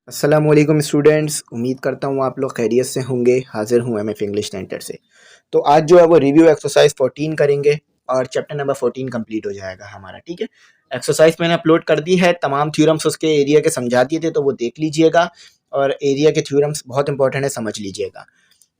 अस्सलामुअलैकुम स्टूडेंट्स, उम्मीद करता हूँ आप लोग खैरियत से होंगे। हाजिर हूँ एमएफ इंग्लिश सेंटर से। तो आज जो है वो रिव्यू एक्सरसाइज 14 करेंगे और चैप्टर नंबर 14 कंप्लीट हो जाएगा हमारा। ठीक है, एक्सरसाइज मैंने अपलोड कर दी है, तमाम थ्योरम्स उसके एरिया के समझा दिए थे, तो वो देख लीजिएगा और एरिया के थ्योरम्स बहुत इंपॉर्टेंट है, समझ लीजिएगा।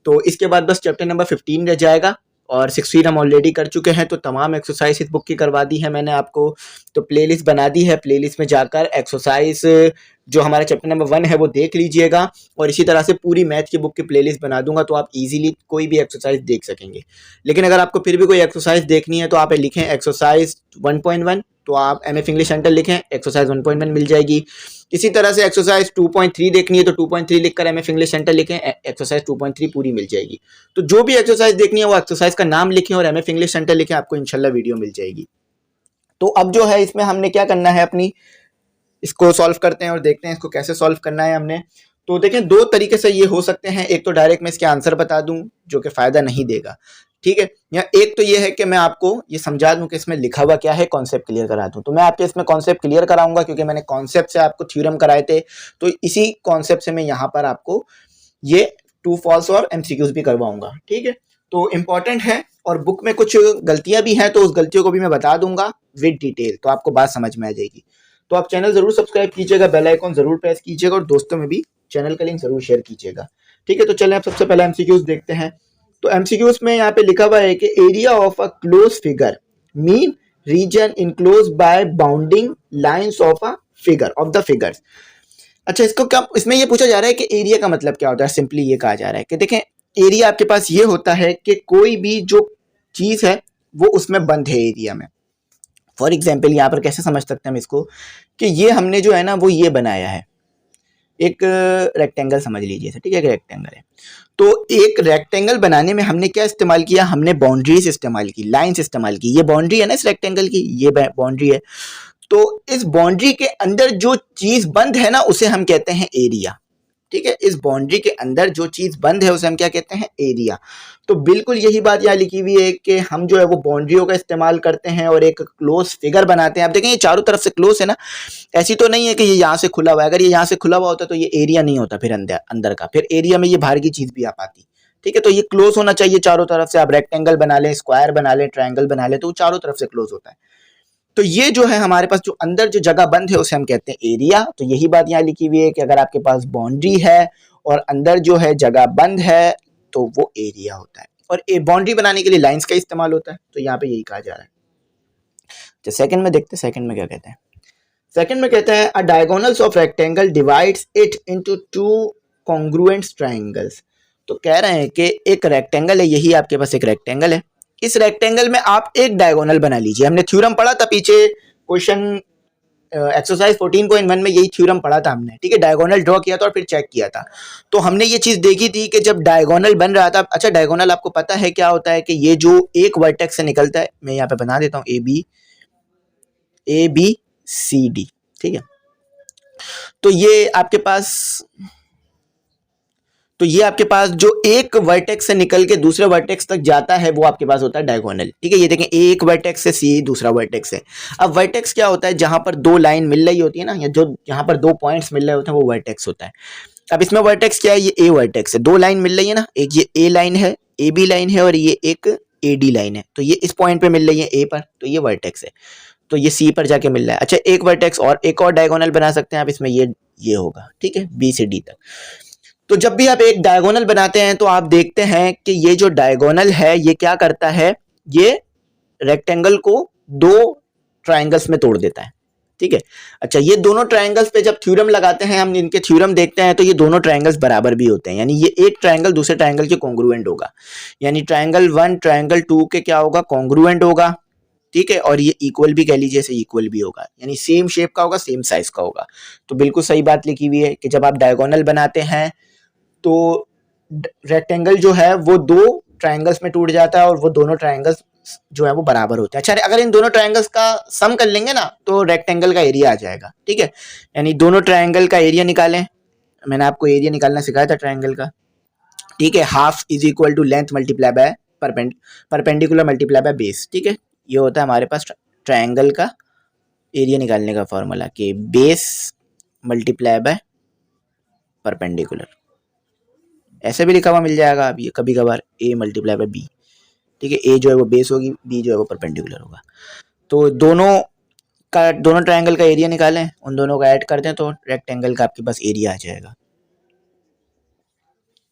तो इसके बाद बस चैप्टर नंबर 15 रह जाएगा और 16 हम ऑलरेडी कर चुके हैं। तो तमाम एक्सरसाइज इस बुक की करवा दी है मैंने आपको। तो प्लेलिस्ट बना दी है, प्लेलिस्ट में जाकर एक्सरसाइज जो हमारा चैप्टर नंबर 1 है वो देख लीजिएगा और इसी तरह से पूरी मैथ की बुक की प्लेलिस्ट बना दूंगा, तो आप इजीली कोई भी एक्सरसाइज देख सकेंगे। लेकिन अगर आपको फिर भी कोई एक्सरसाइज देखनी है तो आप लिखें एक्सरसाइज 1.1, तो आप एमएफ इंग्लिश सेंटर लिखें, एक्सरसाइज 1.1 मिल जाएगी। इसी तरह से एक्सरसाइज 2.3 देखनी है तो 2.3 लिखकर एमएफ इंग्लिश सेंटर लिखें, एक्सरसाइज 2.3 पूरी मिल जाएगी। तो जो भी एक्सरसाइज देखनी है वो एक्सरसाइज का नाम लिखें और एमएफ इंग्लिश सेंटर लिखें, आपको इंशाल्लाह वीडियो मिल जाएगी। तो अब जो है इसमें हमने क्या करना है, अपनी इसको सॉल्व करते हैं और देखते हैं इसको कैसे सॉल्व करना है हमने। तो देखें, दो तरीके से ये हो सकते हैं। एक तो डायरेक्ट मैं इसके आंसर बता दूं जो कि फायदा नहीं देगा, ठीक है, या एक तो ये है कि मैं आपको ये समझा दूं कि इसमें लिखा हुआ क्या है, कॉन्सेप्ट क्लियर करा दूं। तो मैं आपके इसमें कॉन्सेप्ट क्लियर कराऊंगा क्योंकि मैंने कॉन्सेप्ट से आपको थ्योरम कराए थे, तो इसी कॉन्सेप्ट से मैं यहाँ पर आपको ये ट्रू फॉल्स और एमसीक्यूज भी करवाऊंगा। ठीक है, तो इंपॉर्टेंट है और बुक में कुछ गलतियां भी हैं, तो उस गलतियों को भी मैं बता दूंगा विद डिटेल, तो आपको बात समझ में आ जाएगी। तो आप चैनल जरूर सब्सक्राइब कीजिएगा, बेल आइकॉन जरूर प्रेस कीजिएगा और दोस्तों में भी चैनल का लिंक जरूर शेयर कीजिएगा। ठीक है, तो चलें आप सबसे पहले एमसीक्यूज देखते हैं। तो एमसीक्यूज में यहाँ पे लिखा हुआ है कि area of a close figure mean region enclose by bounding lines of a figure of the figures. अच्छा, इसको क्या इसमें ये पूछा जा रहा है कि एरिया का मतलब क्या होता है। सिंपली ये कहा जा रहा है कि देखें, एरिया आपके पास ये होता है कि कोई भी जो चीज है वो उसमें बंद है एरिया में। फॉर एग्जाम्पल यहाँ पर कैसे समझ सकते हैं हम इसको, कि ये हमने जो है ना वो ये बनाया है, एक रेक्टेंगल समझ लीजिए, ठीक है, एक रेक्टेंगल है। तो एक रेक्टेंगल बनाने में हमने क्या इस्तेमाल किया, हमने बाउंड्रीज इस्तेमाल की, लाइंस इस्तेमाल की। ये बाउंड्री है ना इस रेक्टेंगल की, ये बाउंड्री है। तो इस बाउंड्री के अंदर जो चीज बंद है ना उसे हम कहते हैं एरिया। ठीक है, इस बाउंड्री के अंदर जो चीज बंद है उसे हम क्या कहते हैं, एरिया। तो बिल्कुल यही बात यहाँ लिखी हुई है कि हम जो है वो बाउंड्रियों का इस्तेमाल करते हैं और एक क्लोज फिगर बनाते हैं। आप देखें ये चारों तरफ से क्लोज है ना, ऐसी तो नहीं है कि ये यहाँ से खुला हुआ है। अगर ये यहाँ से खुला हुआ होता तो ये एरिया नहीं होता, फिर अंदर अंदर का, फिर एरिया में ये बाहर की चीज भी आ पाती। ठीक है, तो ये क्लोज होना चाहिए चारों तरफ से। आप रेक्टेंगल बना लें, स्क्वायर बना लें, ट्रायंगल बना लें, तो वो चारों तरफ से क्लोज होता है। तो ये जो है हमारे पास जो अंदर जो जगह बंद है उसे हम कहते हैं एरिया। तो यही बात यहाँ लिखी हुई है कि अगर आपके पास बाउंड्री है और अंदर जो है जगह बंद है तो वो एरिया होता है। और बाउंड्री बनाने के लिए लाइंस का इस्तेमाल होता है, तो यहाँ पे यही कहा जा रहा है। तो सेकंड में देखते हैं, सेकंड में क्या कहते हैं। सेकंड में कहता है a diagonals of rectangle divides it into two congruent triangles. तो कह रहे हैं कि एक रेक्टेंगल है, यही आपके पास एक रेक्टेंगल है, इस रेक्टेंगल में आप एक डायगोनल बना लीजिए। हमने थ्योरम पढ़ा था पीछे, क्वेश्चन एक्सरसाइज 14.1 में यही थ्योरम पढ़ा था हमने। ठीक है, डायगोनल ड्रॉ किया था और फिर चेक किया था। तो हमने ये चीज देखी थी कि जब डायगोनल बन रहा था, अच्छा डायगोनल आपको पता है क्या होता है, कि ये जो एक वर्टेक्स से निकलता है, मैं यहाँ पे बना देता हूँ ए बी सी डी। ठीक है, तो ये आपके पास जो एक वर्टेक्स से निकल के दूसरे वर्टेक्स तक जाता है वो आपके पास होता है डायगोनल। ठीक है, ये देखें एक वर्टेक्स से सी दूसरा वर्टेक्स है। अब वर्टेक्स क्या होता है, जहां पर दो लाइन मिल रही होती है ना, या जो जहां पर दो पॉइंट्स मिल रहे होते हैं वो वर्टेक्स होता है। अब इसमें वर्टेक्स क्या है, ये ए वर्टेक्स है, दो लाइन मिल रही है ना, एक ये ए लाइन है, ए बी लाइन है, और ये एक ए डी लाइन है। तो ये इस पॉइंट पे मिल रही है ए पर, तो ये वर्टेक्स है। तो ये सी पर जाके मिल रहा है। अच्छा, एक वर्टेक्स और एक और डायगोनल बना सकते हैं आप इसमें, ये होगा। ठीक है, बी से डी तक। तो जब भी आप एक डायगोनल बनाते हैं तो आप देखते हैं कि ये जो डायगोनल है ये क्या करता है, ये रेक्टेंगल को दो ट्रायंगल्स में तोड़ देता है। ठीक है, अच्छा, ये दोनों ट्रायंगल्स पे जब थ्योरम लगाते हैं, हम इनके थ्योरम देखते हैं, तो ये दोनों ट्रायंगल्स बराबर भी होते हैं, यानी ये एक ट्रायंगल दूसरे ट्रायंगल के कॉन्ग्रुएंट होगा, यानी ट्रायंगल 1 ट्रायंगल 2 के क्या होगा, कॉन्ग्रुएंट होगा। ठीक है, और ये इक्वल भी कह लीजिए, ऐसे इक्वल भी होगा, यानी सेम शेप का होगा, सेम साइज का होगा। तो बिल्कुल सही बात लिखी हुई है कि जब आप डायगोनल बनाते हैं तो रेक्टेंगल जो है वो दो ट्रायंगल्स में टूट जाता है और वो दोनों ट्रायंगल्स जो है वो बराबर होते हैं। अच्छा, अगर इन दोनों ट्रायंगल्स का सम कर लेंगे ना तो रेक्टेंगल का एरिया आ जाएगा। ठीक है, यानी दोनों ट्रायंगल का एरिया निकालें, मैंने आपको एरिया निकालना सिखाया था ट्रायंगल का। ठीक है, half is equal to length multiply by perpendicular multiply by base. ठीक है, ये होता है हमारे पास ट्रायंगल का एरिया निकालने का फॉर्मूला, कि बेस मल्टीप्लाई बाय परपेंडिकुलर, ऐसे भी लिखा हुआ मिल जाएगा अब ये कभी कभार, a मल्टीप्लाई बाई बी, ठीक है। a जो है वो बेस होगी, b जो है वो परपेंडिकुलर होगा। तो दोनों ट्रायंगल का एरिया निकालें, उन दोनों का ऐड कर दें तो रेक्टेंगल का आपके पास एरिया आ जाएगा।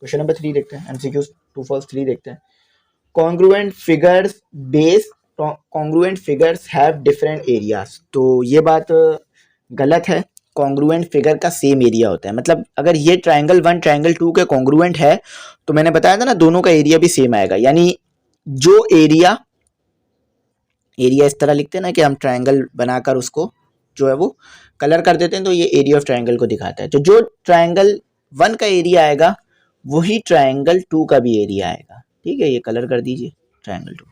क्वेश्चन नंबर 3 देखते हैं, एमसीक्यू टू फॉल्स 3 देखते हैं। Congruent figures base congruent figures have different areas. तो ये बात गलत है, कॉन्ग्रुएंट फिगर का सेम एरिया होता है। मतलब अगर ये ट्रायंगल 1 ट्रायंगल 2 के कॉन्ग्रुएंट है तो मैंने बताया था ना दोनों का एरिया भी सेम आएगा। यानी जो एरिया इस तरह लिखते हैं ना कि हम ट्रायंगल बनाकर उसको जो है वो कलर कर देते हैं, तो ये एरिया ऑफ ट्रायंगल को दिखाता है। तो जो ट्रायंगल 1 का एरिया आएगा वही ट्रायंगल 2 का भी एरिया आएगा, ठीक है। ये कलर कर दीजिए ट्रायंगल 2।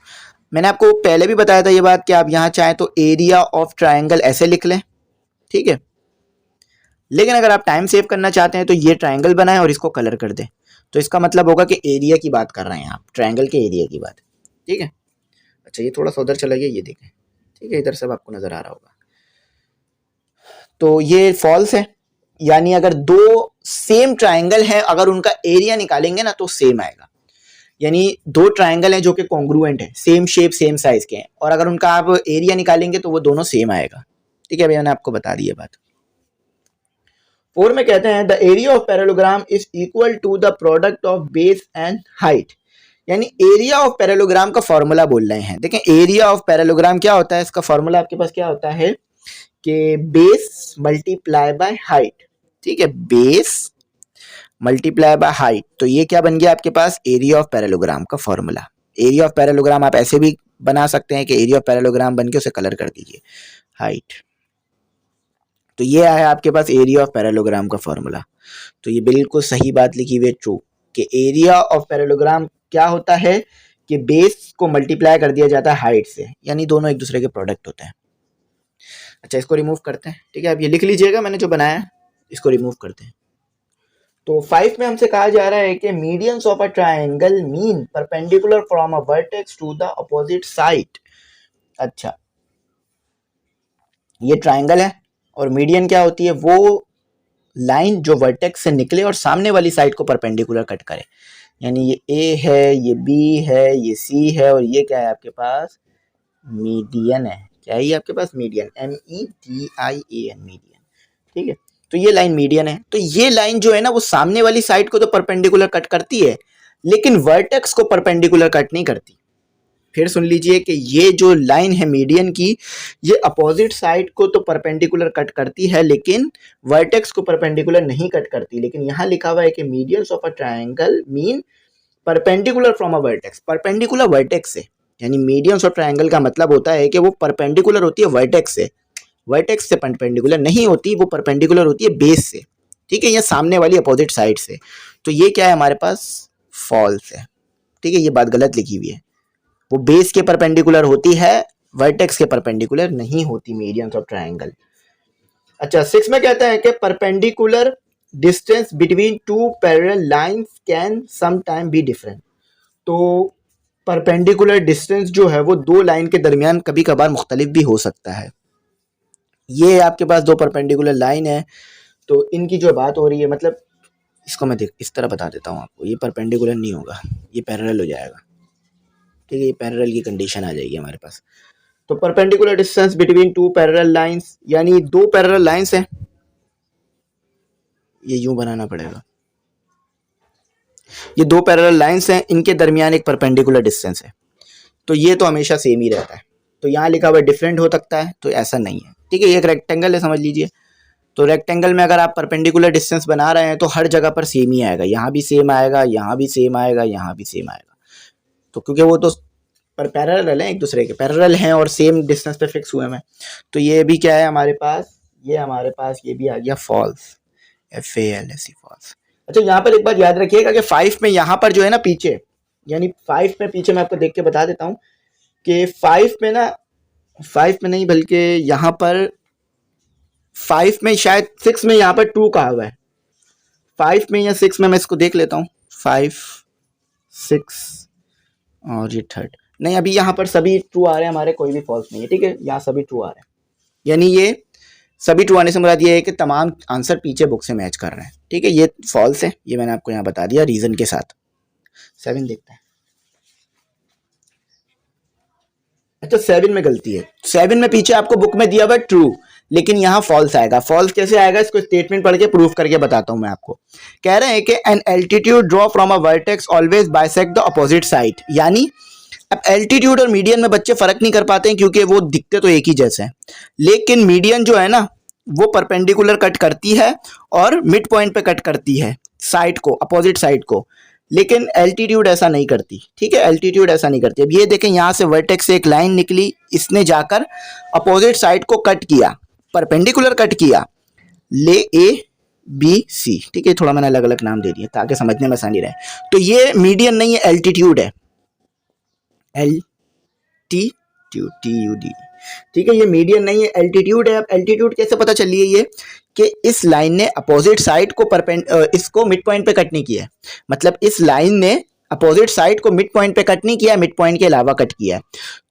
मैंने आपको पहले भी बताया था ये बात कि आप यहाँ चाहें तो एरिया ऑफ ट्रायंगल ऐसे लिख लें, ठीक है। लेकिन अगर आप टाइम सेव करना चाहते हैं तो ये ट्रायंगल बनाएं और इसको कलर कर दें, तो इसका मतलब होगा कि एरिया की बात कर रहे हैं आप, ट्रायंगल के एरिया की बात, ठीक है। अच्छा ये थोड़ा सा उधर चला गया, ये देखें, ठीक है, इधर सब आपको नजर आ रहा होगा। तो ये फॉल्स है, यानी अगर दो सेम ट्रायंगल हैं अगर उनका एरिया निकालेंगे ना तो सेम आएगा। यानी दो ट्रायंगल हैं जो कि कॉन्ग्रुएंट है, सेम शेप सेम साइज के हैं, और अगर उनका आप एरिया निकालेंगे तो वो दोनों सेम आएगा, ठीक है। मैंने आपको बता दी है बात। 4 में कहते हैं the area of parallelogram is equal to the product of base and height. यानी एरिया ऑफ पैरेललोग्राम का फॉर्मूला बोल रहे हैं। देखें एरिया ऑफ पैरेललोग्राम क्या होता है, इसका फॉर्मूला आपके पास क्या होता है कि बेस मल्टीप्लाई बाय हाइट, ठीक है, बेस मल्टीप्लाई बाय हाइट। तो ये क्या बन गया आपके पास, एरिया ऑफ पैरेललोग्राम का फॉर्मूला। एरिया ऑफ पैरेललोग्राम आप ऐसे भी बना सकते हैं कि एरिया ऑफ पैरेललोग्राम बन के उसे कलर कर दीजिए हाइट। तो ये है आपके पास एरिया ऑफ पैरेललोग्राम का फॉर्मूला। तो ये बिल्कुल सही बात लिखी हुई है, ट्रू, कि एरिया ऑफ पैरेललोग्राम क्या होता है कि बेस को मल्टीप्लाई कर दिया जाता है हाइट से, यानी दोनों एक दूसरे के प्रोडक्ट होते हैं। अच्छा इसको रिमूव करते हैं, ठीक है। आप ये लिख लीजिएगा मैंने जो बनाया है, इसको रिमूव करते हैं। तो 5 में हमसे कहा जा रहा है कि medians of a triangle mean perpendicular from a vertex to the opposite side. अच्छा ये ट्रायंगल है और मीडियन क्या होती है, वो लाइन जो वर्टेक्स से निकले और सामने वाली साइड को परपेंडिकुलर कट करे। यानी ये ए है, ये बी है, ये सी है, और ये क्या है आपके पास, मीडियन है। क्या है ये आपके पास, मीडियन, MEDIAN, मीडियन, ठीक है। तो ये लाइन मीडियन है। तो ये लाइन जो है ना वो सामने वाली साइड को तो परपेंडिकुलर कट करती है लेकिन वर्टेक्स को परपेंडिकुलर कट नहीं करती। फिर सुन लीजिए कि ये जो लाइन है मीडियन की, ये अपोजिट साइड को तो परपेंडिकुलर कट करती है लेकिन वर्टेक्स को परपेंडिकुलर नहीं कट करती। लेकिन यहाँ लिखा हुआ है कि medians of a triangle mean perpendicular from a vertex, perpendicular vertex से। यानी मीडियंस ऑफ ट्रायंगल का मतलब होता है कि वो परपेंडिकुलर होती है वर्टेक्स से, वर्टेक्स से परपेंडिकुलर नहीं होती, वो परपेंडिकुलर होती है बेस से, ठीक है, ये सामने वाली अपोजिट साइड से। तो ये क्या है हमारे पास, फॉल्स है, ठीक है, ये बात गलत लिखी हुई है। वो बेस के परपेंडिकुलर होती है, वर्टेक्स के परपेंडिकुलर नहीं होती मीडियंस ऑफ ट्रायंगल। अच्छा 6 में कहते हैं कि perpendicular distance between two parallel lines can some time be different. तो परपेंडिकुलर डिस्टेंस जो है वो दो लाइन के दरमियान कभी कभार मुख्तलिफ भी हो सकता है। ये आपके पास दो परपेंडिकुलर लाइन है, तो इनकी जो बात हो रही है, मतलब इसको मैं इस तरह बता देता हूँ आपको, ये परपेंडिकुलर नहीं होगा, ये पैरेलल हो जाएगा, ठीक है, ये पैरेलल की कंडीशन आ जाएगी हमारे पास। तो perpendicular distance between two parallel lines, यानी दो पैरेलल लाइंस हैं, ये यूं बनाना पड़ेगा, ये दो पैरेलल लाइंस हैं, इनके दरमियान एक परपेंडिकुलर डिस्टेंस है, तो ये तो हमेशा सेम ही रहता है। तो यहाँ लिखा हुआ डिफरेंट हो सकता है, तो ऐसा नहीं है, ठीक है। ये एक रेक्टेंगल है समझ लीजिए, तो रेक्टेंगल में अगर आप परपेंडिकुलर डिस्टेंस बना रहे हैं तो हर जगह पर सेम ही आएगा, यहाँ भी सेम आएगा, यहाँ भी सेम आएगा, यहाँ भी सेम आएगा। तो क्योंकि वो तो पर पैरेलल है, एक दूसरे के पैरेलल हैं और सेम डिस्टेंस पे फिक्स हुए हैं, तो ये भी क्या है हमारे पास, ये हमारे पास ये भी आ गया फॉल्स, FALSE फॉल्स। अच्छा यहाँ पर एक बात याद रखिएगा कि 5 में यहाँ पर जो है ना पीछे, यानी 5 में पीछे मैं आपको देख के बता देता हूँ कि 5 में ना, 5 में नहीं बल्कि यहाँ पर 5 में शायद 6 में यहाँ पर 2 कहा हुआ है, 5 में या 6 में मैं इसको देख लेता हूँ, 5 6 और ये थर्ड, नहीं अभी यहाँ पर सभी ट्रू आ रहे हैं हमारे, कोई भी फॉल्स नहीं है, ठीक है, यहाँ सभी ट्रू आ रहे हैं। यानी ये सभी ट्रू आने से मुराद ये है कि तमाम आंसर पीछे बुक से मैच कर रहे हैं, ठीक है। ये फॉल्स है, ये मैंने आपको यहाँ बता दिया रीजन के साथ। 7 देखते हैं। अच्छा 7 में गलती है, 7 में पीछे आपको बुक में दिया हुआ ट्रू, लेकिन यहाँ फॉल्स आएगा। फॉल्स कैसे आएगा, इसको स्टेटमेंट पढ़ के प्रूफ करके बताता हूं मैं आपको। कह रहे हैं कि an altitude draw from a vertex always bisect the opposite side, यानी अब एल्टीट्यूड और मीडियन में बच्चे फर्क नहीं कर पाते हैं क्योंकि वो दिखते तो एक ही जैसे हैं, लेकिन मीडियन जो है ना वो परपेंडिकुलर कट करती है और मिड पॉइंट पे कट करती है साइड को, अपोजिट साइड को, लेकिन एल्टीट्यूड ऐसा नहीं करती, ठीक है। एल्टीट्यूड ऐसा नहीं करती। अब ये देखें, यहां से वर्टेक्स से एक लाइन निकली, इसने जाकर अपोजिट साइड को कट किया, परपेंडिकुलर कट किया, ले ए बी सी, ठीक है। थोड़ा मैंने अलग अलग नाम दे दिया ताकि समझने में आसानी रहे। तो ये मीडियन नहीं है, एल्टीट्यूड है, एल्टीट्यूड, TUD, ठीक है। ये मीडियन नहीं है, एल्टीट्यूड है। अब एल्टीट्यूड कैसे पता चली है ये कि इस लाइन ने अपोजिट साइड को इसको मिड पॉइंट पे कट नहीं किया है, मतलब इस लाइन ने अपोजिट साइड को मिड पॉइंट पे कट नहीं किया, मिड पॉइंट के अलावा कट किया है।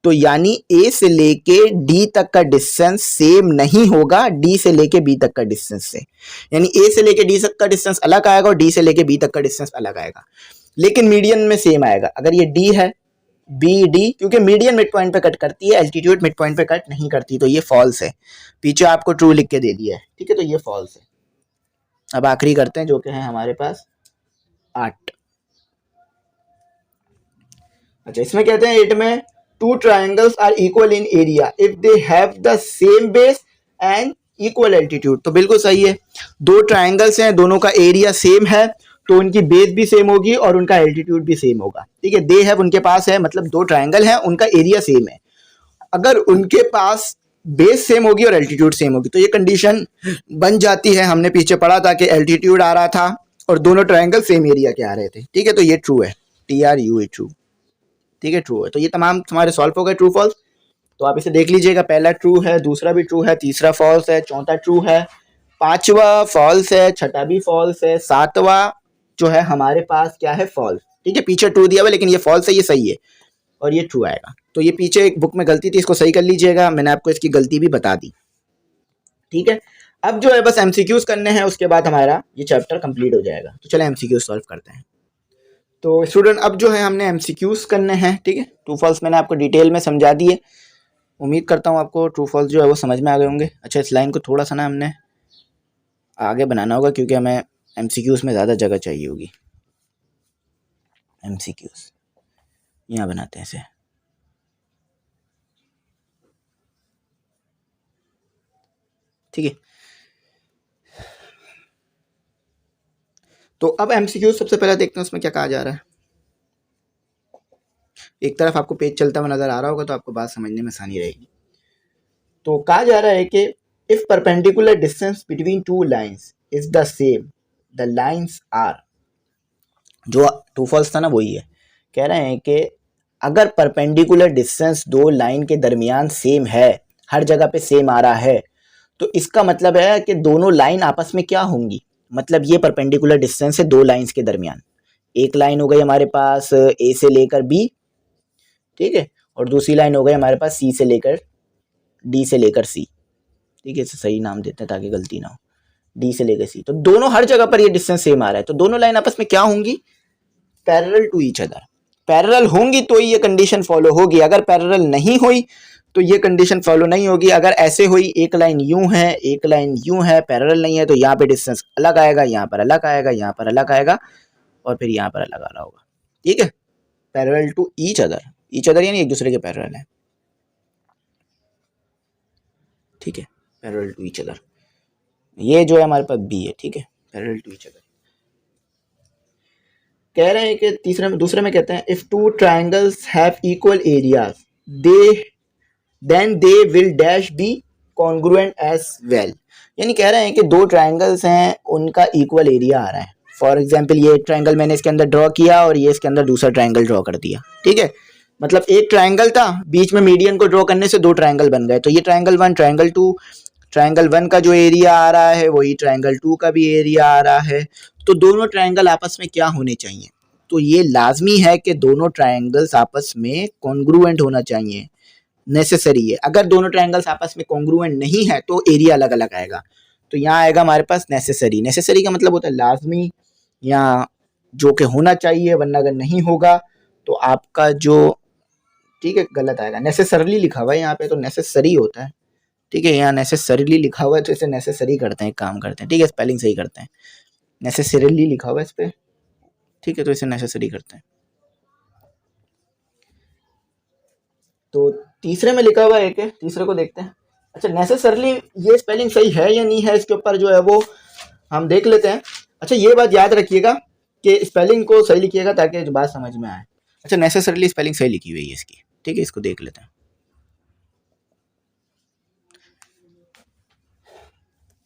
तो यानी ए से लेके डी तक का डिस्टेंस सेम नहीं होगा डी से लेके बी तक का डिस्टेंस से, यानी ए से लेके डी तक का डिस्टेंस अलग आएगा और डी से लेके बी तक का डिस्टेंस अलग आएगा, लेकिन मीडियन में सेम आएगा। अगर ये डी है, बी डी, क्योंकि मीडियन मिड पॉइंट पे कट करती है, एल्टीट्यूड मिड पॉइंट पे कट नहीं करती, तो ये फॉल्स है। पीछे आपको ट्रू लिख के दे दिया है, ठीक है, तो ये फॉल्स है। अब आखिरी करते हैं जो कि है हमारे पास 8। अच्छा, इसमें कहते हैं 8 में two triangles are equal in area if they have the same base and equal altitude. तो बिल्कुल सही है, दो ट्राइंगल्स हैं, दोनों का एरिया सेम है, तो उनकी बेस भी सेम होगी और उनका एल्टीट्यूड भी सेम होगा, ठीक है। दे हैव उनके पास है, मतलब दो ट्राइंगल हैं, उनका एरिया सेम है। अगर उनके पास बेस सेम होगी और एल्टीट्यूड सेम होगी तो ये कंडीशन बन जाती है। हमने पीछे पढ़ा था कि एल्टीट्यूड आ रहा था और दोनों ट्राइंगल सेम एरिया के आ रहे थे, ठीक है। तो ये ट्रू है, TRU ट्रू, ठीक है, ट्रू है। तो ये तमाम तुम्हारे सॉल्व हो गए ट्रू फॉल्स। तो आप इसे देख लीजिएगा, पहला ट्रू है, दूसरा भी ट्रू है, तीसरा फॉल्स है, चौथा ट्रू है, पांचवा फॉल्स है, छठा भी फॉल्स है, सातवां जो है हमारे पास क्या है, फॉल्स, ठीक है। पीछे ट्रू दिया हुआ लेकिन ये फॉल्स है, ये सही है और ये ट्रू आएगा। तो ये पीछे एक बुक में गलती थी, इसको सही कर लीजिएगा, मैंने आपको इसकी गलती भी बता दी, ठीक है। अब जो है बस MCQs करने हैं, उसके बाद हमारा ये चैप्टर कंप्लीट हो जाएगा। तो चले MCQs सॉल्व करते हैं। तो स्टूडेंट अब जो है हमने MCQs करने हैं, ठीक है। ट्रू फॉल्स मैंने आपको डिटेल में समझा दिए, उम्मीद करता हूँ आपको ट्रू फॉल्स जो है वो समझ में आ गए होंगे। अच्छा, इस लाइन को थोड़ा सा ना हमने आगे बनाना होगा क्योंकि हमें MCQs में ज़्यादा जगह चाहिए होगी। MCQs यहाँ बनाते हैं इसे, ठीक है। तो अब MCQs सबसे पहले देखते हैं उसमें क्या कहा जा रहा है। एक तरफ आपको पेज चलता हुआ नजर आ रहा होगा तो आपको बात समझने में आसानी रहेगी। तो कहा जा रहा है कि if perpendicular distance between two lines is the same the lines are, जो ट्रू फॉल्स था ना वही है। कह रहे हैं कि अगर परपेंडिकुलर डिस्टेंस दो लाइन के दरमियान सेम है, हर जगह पे सेम आ रहा है, तो इसका मतलब है कि दोनों लाइन आपस में क्या होंगी, मतलब ये परपेंडिकुलर डिस्टेंस है दो लाइंस के दरमियान। एक लाइन हो गई हमारे पास A से लेकर B, ठीक है, और दूसरी लाइन हो गई हमारे पास C से लेकर D से लेकर C, ठीक है। इसे सही नाम देते हैं ताकि गलती ना हो, D से लेकर C। तो दोनों हर जगह पर ये डिस्टेंस सेम आ रहा है, तो दोनों लाइन आपस में क्या होंगी, parallel to each other. Parallel होंगी तो ये कंडीशन फॉलो होगी, अगर पैरेलल नहीं हुई तो ये कंडीशन फॉलो नहीं होगी। अगर ऐसे हुई, एक लाइन यूं है, एक लाइन यूं है, पैरेलल नहीं है, तो यहाँ पे डिस्टेंस अलग आएगा, यहाँ पर अलग आएगा, यहाँ पर अलग आएगा और फिर यहाँ पर अलग आ रहा होगा, ठीक है। पैरेलल टू ईच अदर यानी एक दूसरे के पैरेलल है, ठीक है। पैरेलल टू ईच अदर, ये जो है हमारे पास B है, ठीक है, पैरेलल टू ईच अदर। कह रहे हैं कि दूसरे में कहते हैं if two triangles have equal areas then they will dash be congruent as well, यानी कह रहे हैं कि दो ट्राइंगल्स हैं, उनका इक्वल एरिया आ रहा है। फॉर एग्जांपल ये ट्राइंगल मैंने इसके अंदर ड्रॉ किया और ये इसके अंदर दूसरा ट्राइंगल ड्रॉ कर दिया, ठीक है। मतलब एक ट्राइंगल था, बीच में मीडियन को ड्रॉ करने से दो ट्राइंगल बन गए। तो ये ट्राइंगल 1, ट्राइंगल 2, ट्राइंगल 1 का जो एरिया आ रहा है वही ट्राइंगल 2 का भी एरिया आ रहा है। तो दोनों ट्राइंगल आपस में क्या होने चाहिए, तो ये लाजमी है कि दोनों ट्राइंगल्स आपस में कॉन्ग्रुएंट होना चाहिए, नेसेसरी है। अगर दोनों ट्रायंगल्स आपस में कॉन्ग्रुएंट नहीं है तो एरिया अलग अलग आएगा। तो यहाँ आएगा हमारे पास नेसेसरी। नेसेसरी का मतलब होता है लाजमी या जो कि होना चाहिए, वरना अगर नहीं होगा तो आपका जो, ठीक है, गलत आएगा। नेसेसरली लिखा हुआ है यहाँ पे तो नेसेसरी होता है, ठीक है। यहाँ नेसेसरीली लिखा हुआ है तो इसे नेसेसरी करते हैं, एक काम करते हैं, ठीक है, स्पेलिंग सही करते हैं। नेसेसरीली लिखा हुआ है इस पे, ठीक है, तो इसे नेसेसरी करते हैं। तो तीसरे में लिखा हुआ है एक है, तीसरे को देखते हैं। अच्छा, नेसेसरली ये स्पेलिंग सही है या नहीं है, इसके ऊपर जो है वो हम देख लेते हैं। अच्छा, ये बात याद रखिएगा कि स्पेलिंग को सही लिखिएगा ताकि जो बात समझ में आए। अच्छा, नेसेसरली स्पेलिंग सही लिखी हुई है इसकी, ठीक है, इसको देख लेते हैं।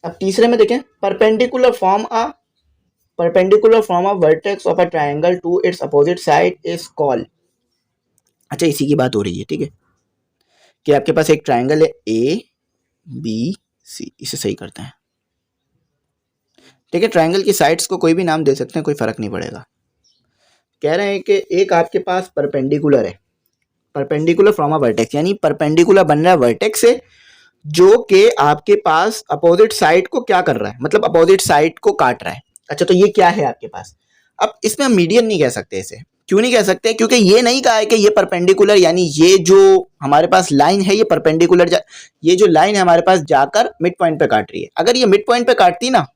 अब तीसरे में देखें, perpendicular from of vertex of a triangle to its opposite side is called. अच्छा, इसी की बात हो रही है, ठीक है, कि आपके पास एक ट्रायंगल है ए बी सी, इसे सही करते हैं, ठीक है। ट्रायंगल की साइड्स को कोई भी नाम दे सकते हैं, कोई फर्क नहीं पड़ेगा। कह रहे हैं कि एक आपके पास परपेंडिकुलर है, परपेंडिकुलर फ्रॉम अ वर्टेक्स, यानी परपेंडिकुलर बन रहा है वर्टेक्स से, जो कि आपके पास अपोजिट साइड को क्या कर रहा है, मतलब अपोजिट साइड को काट रहा है। अच्छा, तो ये क्या है आपके पास। अब इसमें हम मीडियन नहीं कह सकते इसे, क्यों नहीं कह सकते, क्योंकि ये नहीं कहा है कि ये परपेंडिकुलर, यानी ये जो हमारे पास लाइन है ये परपेंडिकुलर, ये जो लाइन है हमारे पास जाकर मिड पॉइंट पे काट रही है। अगर ये मिड पॉइंट पे काटती ना,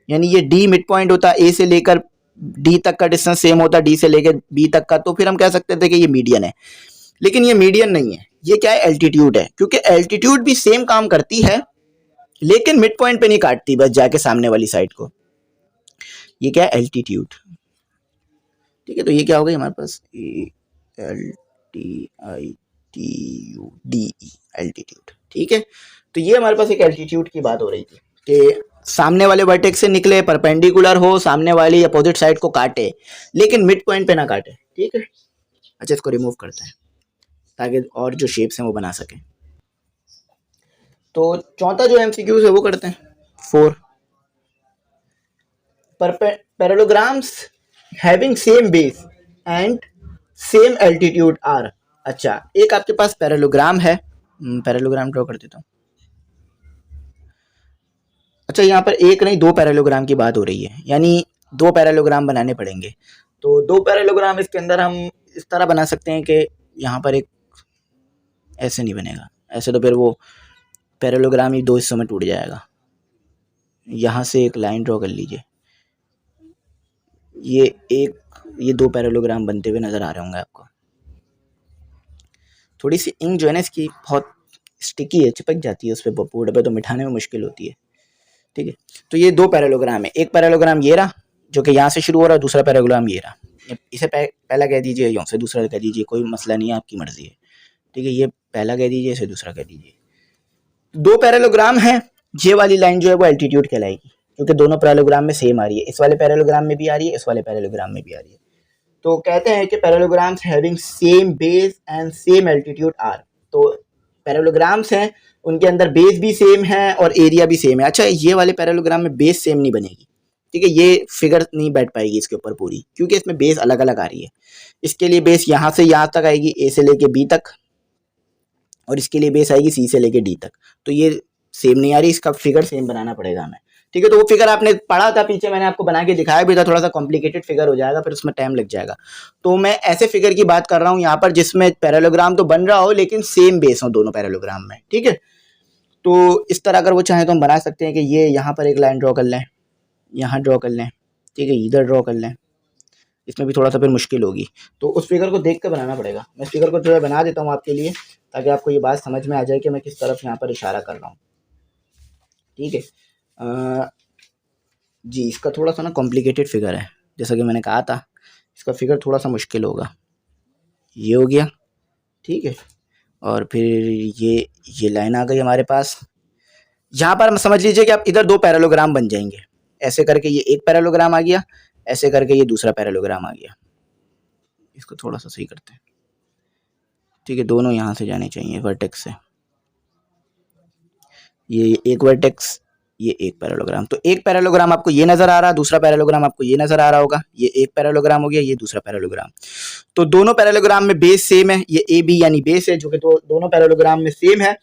यानी ये डी मिड पॉइंट होता, ए से लेकर डी तक का डिस्टेंस सेम होता, डी से लेकर बी तक का, तो फिर हम कह सकते थे कि ये मीडियन है। लेकिन ये मीडियन नहीं है, ये क्या है, एल्टीट्यूड है, क्योंकि एल्टीट्यूड भी सेम काम करती है लेकिन मिड पॉइंट पे नहीं काटती, बस जाके सामने वाली साइड को। ये क्या है, एल्टीट्यूड, ठीक है। तो ये क्या हो गई हमारे पास, A L T I T U D E, altitude, ठीक है। तो ये हमारे पास एक एल्टीट्यूड की बात हो रही थी कि सामने वाले वर्टेक्स से निकले, परपेंडिकुलर हो, सामने वाली अपोजिट साइड को काटे लेकिन मिड पॉइंट पे ना काटे, ठीक है। अच्छा, इसको रिमूव करते हैं ताकि और जो शेप्स हैं वो बना सकें। तो चौथा जो एमसीक्यूज है वो करते हैं। 4, parallelograms having same base and same altitude are. अच्छा, एक आपके पास पैरेललोग्राम है, पैरेललोग्राम ड्रॉ कर देता हूँ। अच्छा, यहाँ पर एक नहीं दो पैरेललोग्राम की बात हो रही है, यानी दो पैरेललोग्राम बनाने पड़ेंगे। तो दो पैरेललोग्राम इसके अंदर हम इस तरह बना सकते हैं कि यहाँ पर एक, ऐसे नहीं बनेगा, ऐसे तो फिर वो पैरेललोग्राम ही दो हिस्सों में टूट जाएगा। यहाँ से एक लाइन ड्रॉ कर लीजिए, ये दो पैरेललोग्राम बनते हुए नज़र आ रहे होंगे आपको। थोड़ी सी इंक जो है ना इसकी बहुत स्टिकी है, चिपक जाती है उस पर बोर्ड पे, तो मिटाने में मुश्किल होती है, ठीक है। तो ये दो पैरेललोग्राम है, एक पैरेललोग्राम ये रहा जो कि यहाँ से शुरू हो रहा है, दूसरा पैरेललोग्राम ये रहा। इसे पहला कह दीजिए, यहाँ से दूसरा कह दीजिए, कोई मसला नहीं है, आपकी मर्जी है, ठीक है। ये पहला कह दीजिए, इसे दूसरा कह दीजिए। दो पैरेललोग्राम है, ये वाली लाइन जो है वो एल्टीट्यूड कहलाएगी, क्योंकि दोनों पैरेललोग्राम में सेम आ रही है, इस वाले पैरेललोग्राम में भी आ रही है, इस वाले पैरेललोग्राम में भी आ रही है। तो कहते हैं कि parallelograms having same base and same altitude are. तो पैरेललोग्राम्स हैं, उनके अंदर बेस भी सेम है और एरिया भी सेम है। अच्छा, ये वाले पैरेललोग्राम में बेस सेम नहीं बनेगी, ठीक है, ये फिगर नहीं बैठ पाएगी इसके ऊपर पूरी, क्योंकि इसमें बेस अलग अलग आ रही है। इसके लिए बेस यहाँ से यहाँ तक आएगी, ए से लेके बी तक, और इसके लिए बेस आएगी सी से लेके डी तक। तो ये सेम नहीं आ रही, इसका फिगर सेम बनाना पड़ेगा हमें, ठीक है। तो वो फिगर आपने पढ़ा था पीछे, मैंने आपको बना के दिखाया भी था, थोड़ा सा कॉम्प्लिकेटेड फिगर हो जाएगा, फिर उसमें टाइम लग जाएगा। तो मैं ऐसे फिगर की बात कर रहा हूँ यहाँ पर जिसमें पैरेललोग्राम तो बन रहा हो लेकिन सेम बेस हो दोनों पैरेललोग्राम में, ठीक है। तो इस तरह अगर वो चाहें तो हम बना सकते हैं कि ये यहाँ पर एक लाइन ड्रॉ कर लें, यहाँ ड्रॉ कर लें, ठीक है, इधर ड्रॉ कर लें। इसमें भी थोड़ा सा फिर मुश्किल होगी, तो उस फिगर को देख कर बनाना पड़ेगा। मैं फिगर को जो है बना देता हूँ आपके लिए, ताकि आपको ये बात समझ में आ जाए कि मैं किस तरफ यहाँ पर इशारा कर रहा हूँ, ठीक है। जी, इसका थोड़ा सा ना कॉम्प्लिकेटेड फिगर है, जैसा कि मैंने कहा था, इसका फिगर थोड़ा सा मुश्किल होगा। ये हो गया, ठीक है, और फिर ये लाइन आ गई हमारे पास। यहाँ पर समझ लीजिए कि आप इधर दो पैरेललोग्राम बन जाएंगे, ऐसे करके ये एक पैरेललोग्राम आ गया, ऐसे करके ये दूसरा पैरेललोग्राम आ गया। इसको थोड़ा सा सही करते हैं, ठीक है, दोनों यहाँ से जाने चाहिए वर्टेक्स से। ये एक वर्टेक्स ये एक पैरेललोग्राम। तो एक पैरेललोग्राम आपको ये नजर आ रहा है, दूसरा पैरेललोग्राम आपको ये नजर आ रहा होगा। ये एक पैरेललोग्राम हो गया, ये दूसरा पैरेललोग्राम। तो दोनों पैरेललोग्राम में बेस सेम है, ये ए बी यानी बेस है, जो कि दोनों पैरेललोग्राम में सेम है।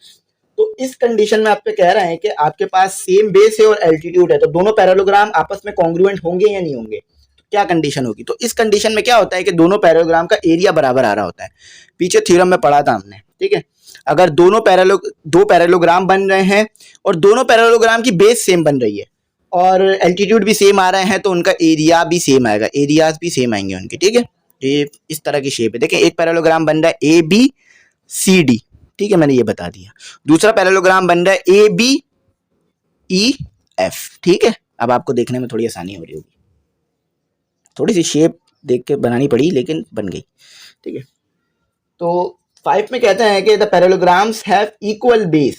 तो इस कंडीशन में आप पे कह रहे हैं कि आपके पास सेम बेस है और एल्टीट्यूड है, तो दोनों पैरेललोग्राम आपस में कॉन्ग्रुएंट होंगे या नहीं होंगे? तो क्या कंडीशन होगी? तो इस कंडीशन में क्या होता है कि दोनों पैरेललोग्राम का एरिया बराबर आ रहा होता है। पीछे थ्योरम में पढ़ा था हमने, ठीक है। अगर दो पैरेललोग्राम बन रहे हैं और दोनों पैरेललोग्राम की बेस सेम बन रही है और एल्टीट्यूड भी सेम आ रहे हैं, तो उनका एरिया भी सेम आएगा, एरियाज भी सेम आएंगे उनके, ठीक है। ये इस तरह की शेप है। देखें, एक पैरेललोग्राम बन रहा है ए बी सी डी, ठीक है, मैंने ये बता दिया। दूसरा पैरेललोग्राम बन रहा है ए बी ई एफ, ठीक है। अब आपको देखने में थोड़ी आसानी हो रही होगी, थोड़ी सी शेप देख के बनानी पड़ी लेकिन बन गई, ठीक है। तो 5 में कहते हैं कि the parallelograms have equal base,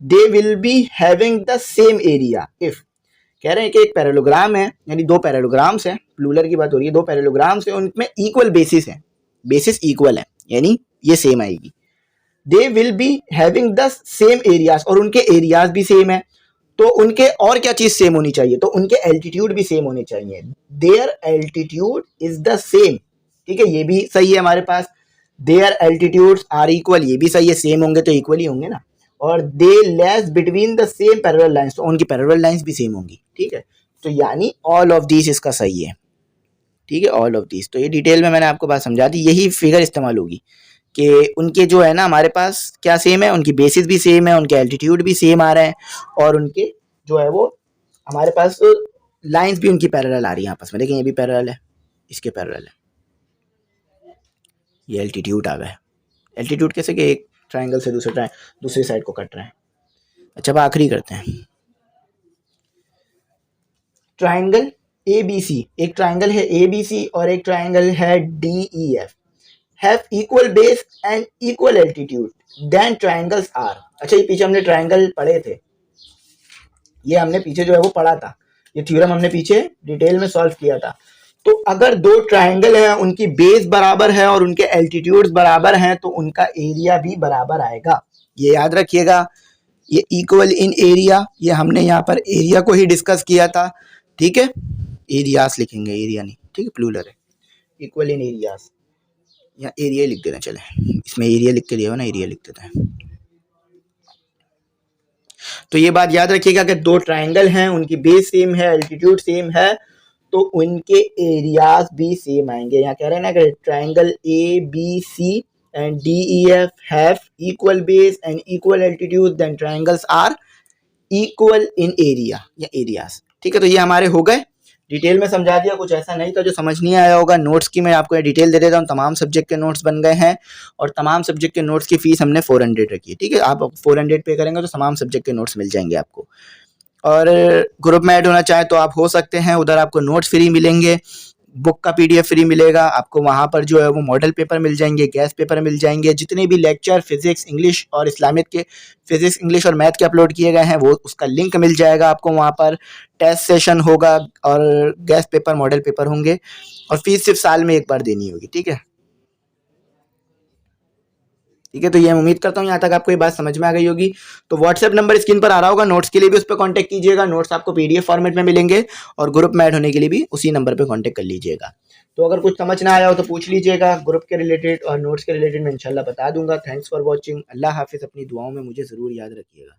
they will be having the same area if. कह रहे हैं कि एक पैरेललोग्राम है, यानी दो पैरेललोग्राम्स हैं, प्लूरल की बात हो रही है, दो पैरेललोग्राम्स हैं, उनमें इक्वल बेसिस है, बेसिस इक्वल है, यानी ये सेम आएगी। They will be having the same areas, और उनके एरियाज भी सेम है। तो उनके और क्या चीज सेम होनी चाहिए? तो उनके एल्टीट्यूड भी सेम होने चाहिए। Their altitude is the same, ठीक है, ये भी सही है हमारे पास। देयर एल्टीट्यूड्स आर इक्वल, ये भी सही है, सेम होंगे तो इक्वल ही होंगे ना। और they lies between the same parallel lines, तो उनकी पैरेलल लाइंस भी सेम होंगी, ठीक है। तो यानी ऑल ऑफ दिस इसका सही है, ठीक है, ऑल ऑफ दिस। तो ये डिटेल में मैंने आपको बात समझा दी, यही फिगर इस्तेमाल होगी कि उनके जो है ना हमारे पास क्या सेम है, उनकी बेसिस भी सेम है, उनके एल्टीट्यूड भी सेम आ रहे हैं, और उनके जो है वो हमारे पास लाइंस भी उनकी पैरेलल आ रही है आपस में। देखिए, ये भी पैरेलल है, इसके पैरेलल है, ये एल्टीट्यूड आ गया। एल्टीट्यूड कैसे कि एक ट्राइंगल से दूसरी साइड को कट रहा है। अच्छा, अब आखिरी करते हैं। ट्राइंगल ए बी सी, एक ट्राइंगल है ए बी सी और एक ट्राइंगल है D E F, have equal base and equal altitude, then triangles are. अच्छा, ये पीछे हमने ट्राइंगल पढ़े थे, ये हमने पीछे जो है वो पढ़ा था, ये थ्योरम हमने पीछे डिटेल में सॉल्व किया था। तो अगर दो ट्राइंगल हैं, उनकी बेस बराबर है और उनके एल्टीट्यूड्स बराबर हैं, तो उनका एरिया भी बराबर आएगा। ये याद रखिएगा, ये इक्वल इन एरिया, ये हमने यहाँ पर एरिया को ही डिस्कस किया था, ठीक है। एरियास लिखेंगे, एरिया नहीं, ठीक है, प्लूरल है। इक्वल इन एरियास, यहाँ एरिया लिख देना, चले इसमें एरिया लिख के दिया हो ना, एरिया लिख देते हैं। तो ये बात याद रखिएगा कि दो ट्राइंगल हैं, उनकी बेस सेम है, एल्टीट्यूड सेम है, तो उनके एरियाज भी सेम आएंगे। यहाँ कह रहे हैं ना कि triangle A B C and D E F have equal base and equal altitude, then triangles are equal in area या एरियाज, ठीक है। तो ये हमारे हो गए, डिटेल में समझा दिया, कुछ ऐसा नहीं था जो समझ नहीं आया होगा। नोट्स की मैं आपको डिटेल दे देता हूँ, तमाम सब्जेक्ट के नोट्स बन गए हैं और तमाम सब्जेक्ट के नोट्स की फीस हमने 400 रखी है, ठीक है। आप 400 पे करेंगे तो तमाम सब्जेक्ट के नोट्स मिल जाएंगे आपको। और ग्रुप में ऐड होना चाहे तो आप हो सकते हैं, उधर आपको नोट्स फ्री मिलेंगे, बुक का पीडीएफ फ्री मिलेगा आपको, वहाँ पर जो है वो मॉडल पेपर मिल जाएंगे, गैस पेपर मिल जाएंगे, जितने भी लेक्चर फिजिक्स इंग्लिश और इस्लामिक के, फिजिक्स इंग्लिश और मैथ के अपलोड किए गए हैं, वो उसका लिंक मिल जाएगा आपको। वहाँ पर टेस्ट सेशन होगा और गैस पेपर मॉडल पेपर होंगे, और फीस सिर्फ साल में एक बार देनी होगी, ठीक है, ठीक है। तो ये उम्मीद करता हूँ यहाँ तक आपको ये बात समझ में आ गई होगी। तो व्हाट्सएप नंबर स्क्रीन पर आ रहा होगा, नोट्स के लिए भी उस पर कांटेक्ट कीजिएगा, नोट्स आपको पीडीएफ फॉर्मेट में मिलेंगे, और ग्रुप में ऐड होने के लिए भी उसी नंबर पे कांटेक्ट कर लीजिएगा। तो अगर कुछ समझ ना आया हो तो पूछ लीजिएगा, ग्रुप के रिलेटेड और नोट्स के रिलेटेड मैं इंशाल्लाह बता दूंगा। थैंक्स फॉर वॉचिंग, अल्लाह हाफिज़, अपनी दुआओं में मुझे ज़रूर याद रखिएगा।